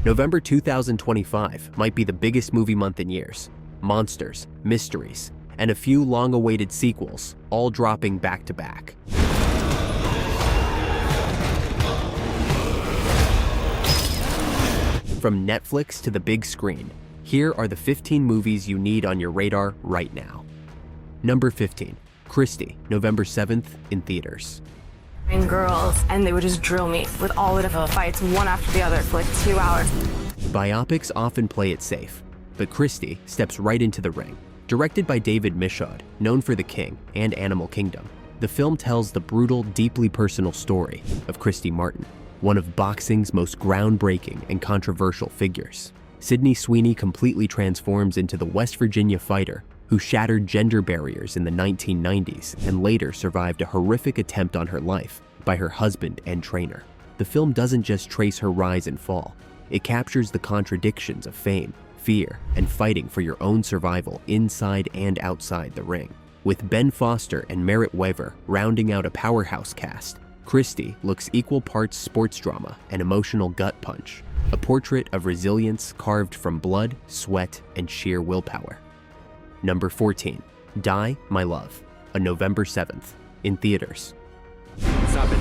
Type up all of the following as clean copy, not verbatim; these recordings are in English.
November 2025 might be the biggest movie month in years. Monsters, mysteries, and a few long-awaited sequels, all dropping back-to-back. From Netflix to the big screen, here are the 15 movies you need on your radar right now. Number 15, Christy, November 7th in theaters. Girls, and they would just drill me with all the different fights, one after the other, for like 2 hours. Biopics often play it safe, but Christy steps right into the ring. Directed by David Michôd, known for The King and Animal Kingdom, the film tells the brutal, deeply personal story of Christy Martin, one of boxing's most groundbreaking and controversial figures. Sydney Sweeney completely transforms into the West Virginia fighter who shattered gender barriers in the 1990s and later survived a horrific attempt on her life by her husband and trainer. The film doesn't just trace her rise and fall, it captures the contradictions of fame, fear, and fighting for your own survival inside and outside the ring. With Ben Foster and Merritt Wever rounding out a powerhouse cast, Christy looks equal parts sports drama and emotional gut punch, a portrait of resilience carved from blood, sweat, and sheer willpower. Number 14, Die, My Love, on November 7th, in theaters. Stop it.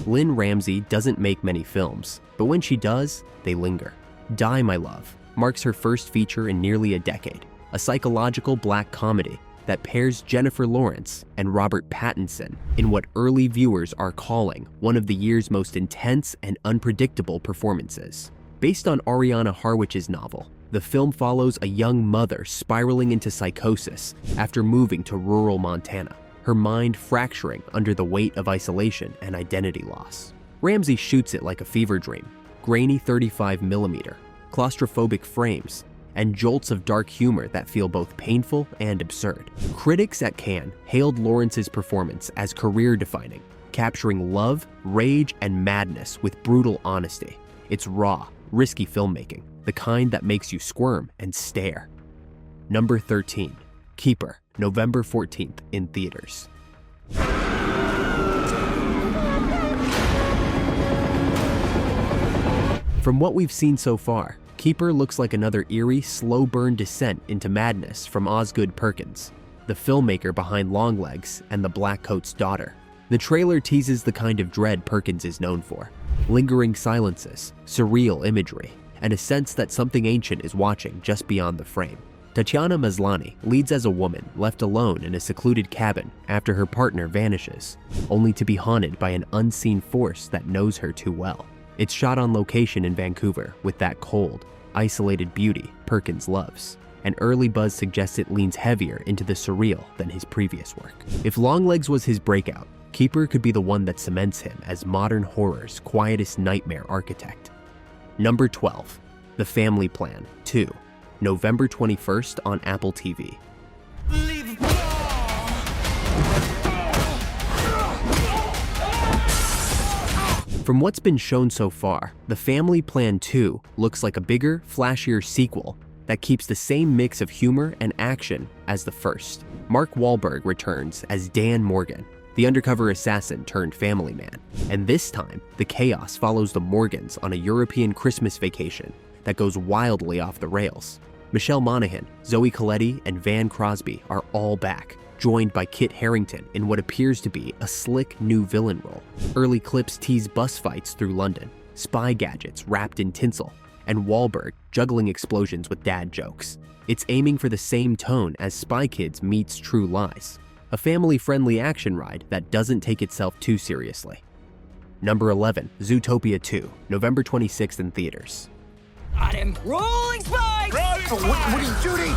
Lynn Ramsey doesn't make many films, but when she does, they linger. Die, My Love marks her first feature in nearly a decade, a psychological black comedy that pairs Jennifer Lawrence and Robert Pattinson in what early viewers are calling one of the year's most intense and unpredictable performances. Based on Ariana Harwich's novel, the film follows a young mother spiraling into psychosis after moving to rural Montana, her mind fracturing under the weight of isolation and identity loss. Ramsey shoots it like a fever dream, grainy 35mm, claustrophobic frames, and jolts of dark humor that feel both painful and absurd. Critics at Cannes hailed Lawrence's performance as career-defining, capturing love, rage, and madness with brutal honesty. It's raw, risky filmmaking, the kind that makes you squirm and stare. Number 13, Keeper, November 14th in theaters. From what we've seen so far, Keeper looks like another eerie, slow-burn descent into madness from Osgood Perkins, the filmmaker behind Longlegs and The Black Coat's Daughter. The trailer teases the kind of dread Perkins is known for: lingering silences, surreal imagery, and a sense that something ancient is watching just beyond the frame. Tatiana Maslany leads as a woman left alone in a secluded cabin after her partner vanishes, only to be haunted by an unseen force that knows her too well. It's shot on location in Vancouver with that cold, isolated beauty Perkins loves, and early buzz suggests it leans heavier into the surreal than his previous work. If Longlegs was his breakout, Keeper could be the one that cements him as modern horror's quietest nightmare architect. Number 12, The Family Plan 2, November 21st on Apple TV. From what's been shown so far, The Family Plan 2 looks like a bigger, flashier sequel that keeps the same mix of humor and action as the first. Mark Wahlberg returns as Dan Morgan, the undercover assassin turned family man. And this time, the chaos follows the Morgans on a European Christmas vacation that goes wildly off the rails. Michelle Monaghan, Zoe Colletti, and Van Crosby are all back, joined by Kit Harington in what appears to be a slick new villain role. Early clips tease bus fights through London, spy gadgets wrapped in tinsel, and Wahlberg juggling explosions with dad jokes. It's aiming for the same tone as Spy Kids meets True Lies, a family-friendly action ride that doesn't take itself too seriously. Number 11, Zootopia 2, November 26th in theaters. Got him. Rolling spikes! What are you shooting?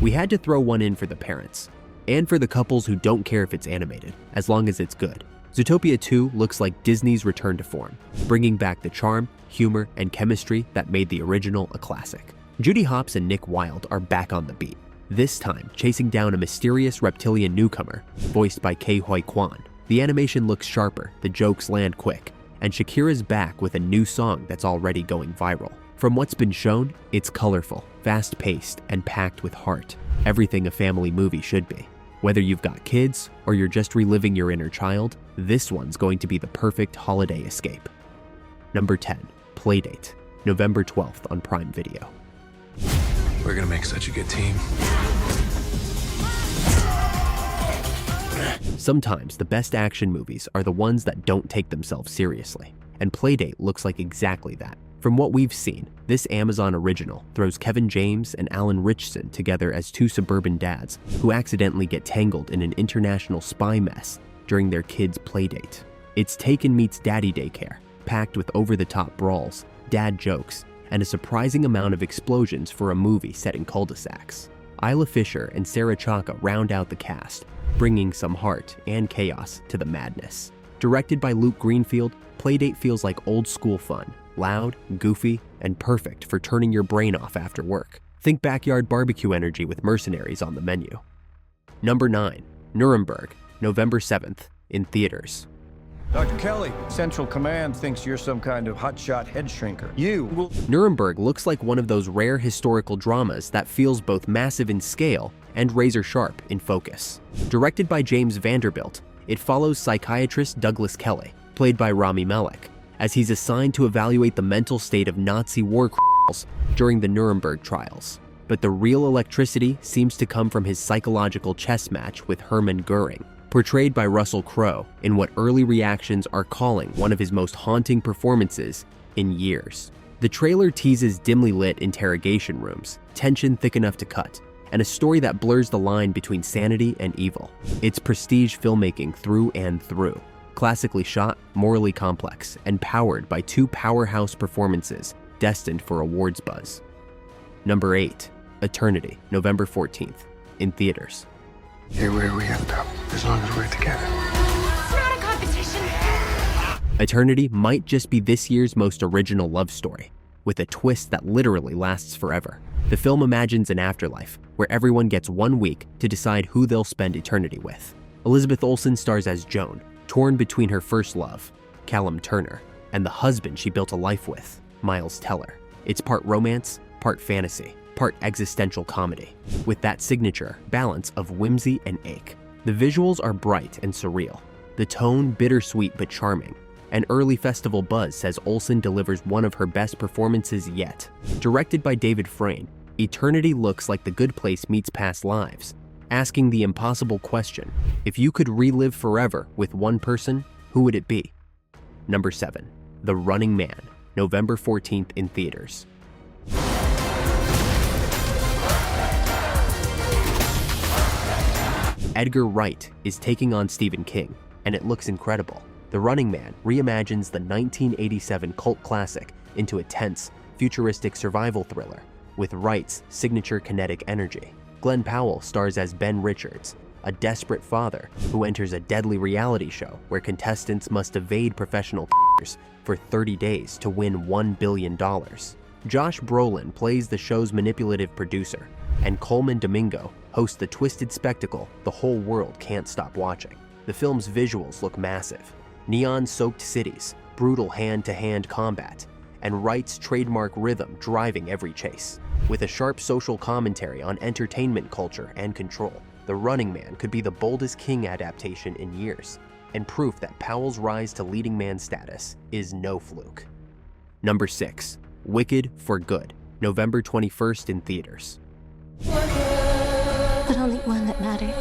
We had to throw one in for the parents, and for the couples who don't care if it's animated, as long as it's good. Zootopia 2 looks like Disney's return to form, bringing back the charm, humor, and chemistry that made the original a classic. Judy Hopps and Nick Wilde are back on the beat, this time chasing down a mysterious reptilian newcomer, voiced by Ke Huy Quan. The animation looks sharper, the jokes land quick, and Shakira's back with a new song that's already going viral. From what's been shown, it's colorful, fast-paced, and packed with heart, everything a family movie should be. Whether you've got kids or you're just reliving your inner child, this one's going to be the perfect holiday escape. Number 10, Playdate, November 12th on Prime Video. We're gonna make such a good team. Sometimes the best action movies are the ones that don't take themselves seriously, and Playdate looks like exactly that. From what we've seen, this Amazon original throws Kevin James and Alan Ritchson together as two suburban dads who accidentally get tangled in an international spy mess during their kids' playdate. It's Taken meets Daddy Daycare, packed with over-the-top brawls, dad jokes, and a surprising amount of explosions for a movie set in cul-de-sacs. Isla Fisher and Sarah Chaka round out the cast, bringing some heart and chaos to the madness. Directed by Luke Greenfield, Playdate feels like old-school fun, loud, goofy, and perfect for turning your brain off after work. Think backyard barbecue energy with mercenaries on the menu. Number 9, Nuremberg, November 7th, in theaters. Dr. Kelly, Central Command thinks you're some kind of hotshot head shrinker. You will... Nuremberg looks like one of those rare historical dramas that feels both massive in scale and razor-sharp in focus. Directed by James Vanderbilt, it follows psychiatrist Douglas Kelly, played by Rami Malek, as he's assigned to evaluate the mental state of Nazi war criminals during the Nuremberg trials. But the real electricity seems to come from his psychological chess match with Hermann Goering, portrayed by Russell Crowe in what early reactions are calling one of his most haunting performances in years. The trailer teases dimly lit interrogation rooms, tension thick enough to cut, and a story that blurs the line between sanity and evil. It's prestige filmmaking through and through, classically shot, morally complex, and powered by two powerhouse performances destined for awards buzz. Number 8, Eternity, November 14th, in theaters. Here where we end up, as long as we're together. It's not a competition. Eternity might just be this year's most original love story, with a twist that literally lasts forever. The film imagines an afterlife where everyone gets 1 week to decide who they'll spend eternity with. Elizabeth Olsen stars as Joan, torn between her first love, Callum Turner, and the husband she built a life with, Miles Teller. It's part romance, part fantasy, part existential comedy, with that signature balance of whimsy and ache. The visuals are bright and surreal, the tone bittersweet but charming, and early festival buzz says Olsen delivers one of her best performances yet. Directed by David Frayne, Eternity looks like The Good Place meets Past Lives, asking the impossible question, if you could relive forever with one person, who would it be? Number 7, The Running Man, November 14th in theaters. Edgar Wright is taking on Stephen King, and it looks incredible. The Running Man reimagines the 1987 cult classic into a tense, futuristic survival thriller with Wright's signature kinetic energy. Glenn Powell stars as Ben Richards, a desperate father who enters a deadly reality show where contestants must evade professional killers for 30 days to win $1 billion. Josh Brolin plays the show's manipulative producer, and Coleman Domingo hosts the twisted spectacle the whole world can't stop watching. The film's visuals look massive. Neon-soaked cities, brutal hand-to-hand combat, and Wright's trademark rhythm driving every chase. With a sharp social commentary on entertainment culture and control, The Running Man could be the boldest King adaptation in years, and proof that Powell's rise to leading man status is no fluke. Number 6, Wicked for Good, November 21st in theaters. But only one that mattered.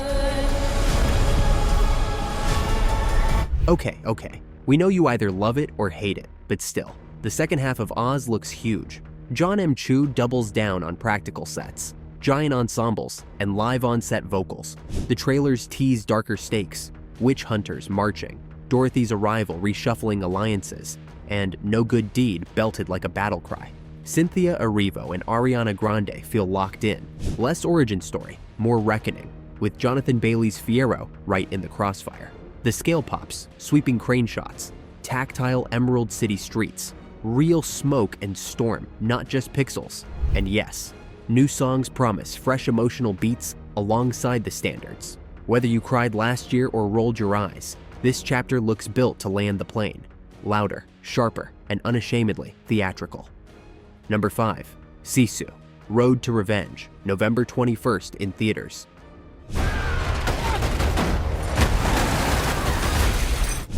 Okay. We know you either love it or hate it, but still, the second half of Oz looks huge. John M. Chu doubles down on practical sets, giant ensembles, and live on-set vocals. The trailers tease darker stakes, witch hunters marching, Dorothy's arrival reshuffling alliances, and No Good Deed belted like a battle cry. Cynthia Erivo and Ariana Grande feel locked in. Less origin story, more reckoning, with Jonathan Bailey's Fierro right in the crossfire. The scale pops, sweeping crane shots, tactile Emerald City streets, real smoke and storm, not just pixels. And yes, new songs promise fresh emotional beats alongside the standards. Whether you cried last year or rolled your eyes, this chapter looks built to land the plane. Louder, sharper, and unashamedly theatrical. Number 5, Sisu, Road to Revenge, November 21st in theaters.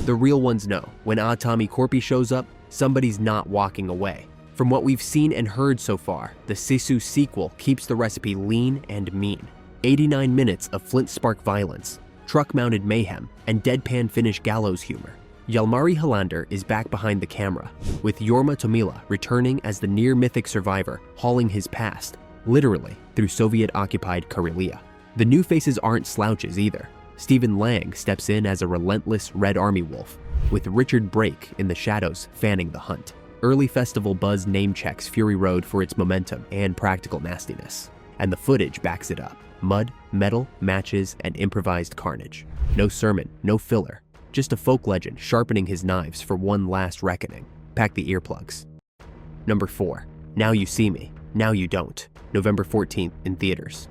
The real ones know, when Tommy Corpy shows up, somebody's not walking away. From what we've seen and heard so far, the Sisu sequel keeps the recipe lean and mean. 89 minutes of flint spark violence, truck-mounted mayhem, and deadpan Finnish gallows humor. Jalmari Helander is back behind the camera, with Jorma Tommila returning as the near-mythic survivor hauling his past, literally, through Soviet-occupied Karelia. The new faces aren't slouches either. Stephen Lang steps in as a relentless Red Army wolf, with Richard Brake in the shadows fanning the hunt. Early festival buzz name-checks Fury Road for its momentum and practical nastiness, and the footage backs it up. Mud, metal, matches, and improvised carnage. No sermon, no filler, just a folk legend sharpening his knives for one last reckoning. Pack the earplugs. Number 4, Now You See Me, Now You Don't, November 14th in theaters.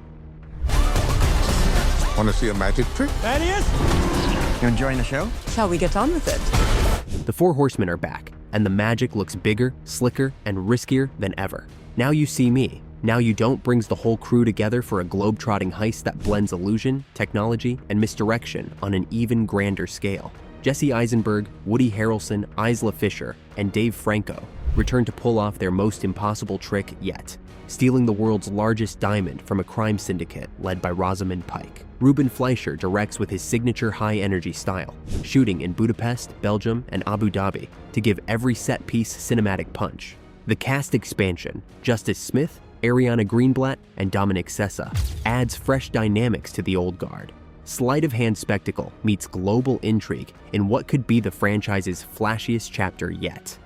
Want to see a magic trick? Thaddeus? You enjoying the show? Shall we get on with it? The Four Horsemen are back, and the magic looks bigger, slicker, and riskier than ever. Now You See Me, Now You Don't brings the whole crew together for a globe-trotting heist that blends illusion, technology, and misdirection on an even grander scale. Jesse Eisenberg, Woody Harrelson, Isla Fisher, and Dave Franco return to pull off their most impossible trick yet, stealing the world's largest diamond from a crime syndicate led by Rosamund Pike. Ruben Fleischer directs with his signature high-energy style, shooting in Budapest, Belgium, and Abu Dhabi to give every set-piece cinematic punch. The cast expansion, Justice Smith, Ariana Greenblatt, and Dominic Sessa, adds fresh dynamics to the old guard. Sleight-of-hand spectacle meets global intrigue in what could be the franchise's flashiest chapter yet.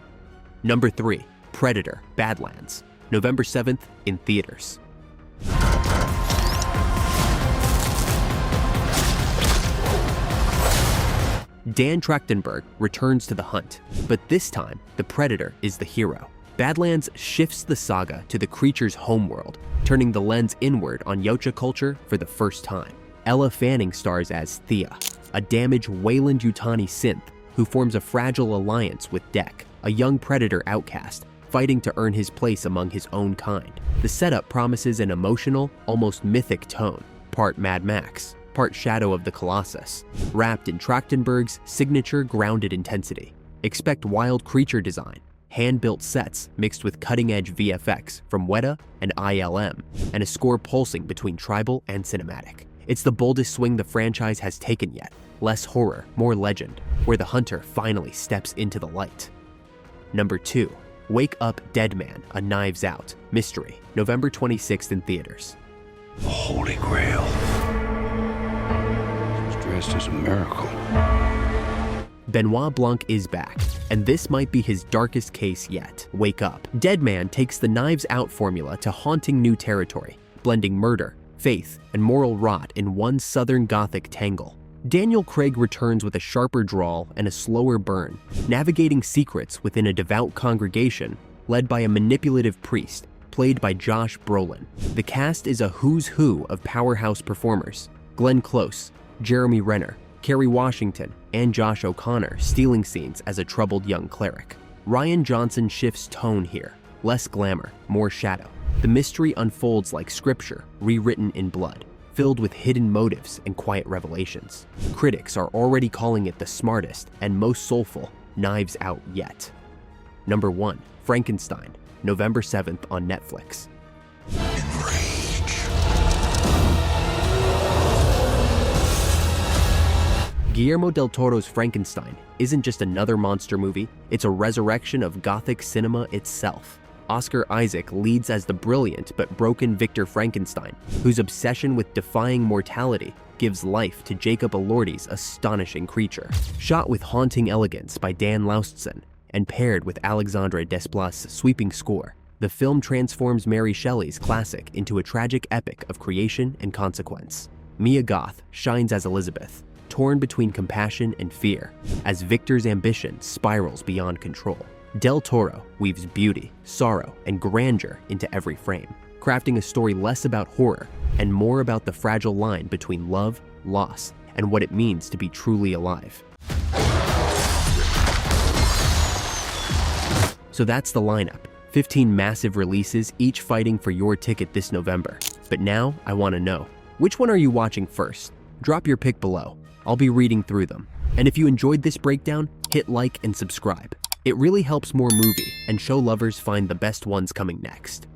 Number 3, Predator: Badlands, November 7th in theaters. Dan Trachtenberg returns to the hunt, but this time, the Predator is the hero. Badlands shifts the saga to the creature's homeworld, turning the lens inward on Yautja culture for the first time. Ella Fanning stars as Thea, a damaged Weyland-Yutani synth who forms a fragile alliance with Dek, a young Predator outcast, fighting to earn his place among his own kind. The setup promises an emotional, almost mythic tone, part Mad Max, part Shadow of the Colossus, wrapped in Trachtenberg's signature grounded intensity. Expect wild creature design, hand-built sets mixed with cutting-edge VFX from Weta and ILM, and a score pulsing between tribal and cinematic. It's the boldest swing the franchise has taken yet. Less horror, more legend, where the hunter finally steps into the light. Number 2, Wake Up Dead Man, A Knives Out mystery, November 26th in theaters. The Holy Grail. It's dressed as a miracle. Benoit Blanc is back, and this might be his darkest case yet. Wake Up. Dead Man takes the Knives Out formula to haunting new territory, blending murder, faith, and moral rot in one Southern Gothic tangle. Daniel Craig returns with a sharper drawl and a slower burn, navigating secrets within a devout congregation led by a manipulative priest, played by Josh Brolin. The cast is a who's who of powerhouse performers: Glenn Close, Jeremy Renner, Kerry Washington, and Josh O'Connor stealing scenes as a troubled young cleric. Rian Johnson shifts tone here, less glamour, more shadow. The mystery unfolds like scripture rewritten in blood, filled with hidden motives and quiet revelations. Critics are already calling it the smartest and most soulful Knives Out yet. Number 1, Frankenstein, November 7th on Netflix. Guillermo del Toro's Frankenstein isn't just another monster movie, it's a resurrection of Gothic cinema itself. Oscar Isaac leads as the brilliant but broken Victor Frankenstein, whose obsession with defying mortality gives life to Jacob Elordi's astonishing creature. Shot with haunting elegance by Dan Laustsen and paired with Alexandre Desplat's sweeping score, the film transforms Mary Shelley's classic into a tragic epic of creation and consequence. Mia Goth shines as Elizabeth, torn between compassion and fear, as Victor's ambition spirals beyond control. Del Toro weaves beauty, sorrow, and grandeur into every frame, crafting a story less about horror and more about the fragile line between love, loss, and what it means to be truly alive. So that's the lineup. 15 massive releases, each fighting for your ticket this November. But now I want to know, which one are you watching first? Drop your pick below. I'll be reading through them. And if you enjoyed this breakdown, hit like and subscribe. It really helps more movie and show lovers find the best ones coming next.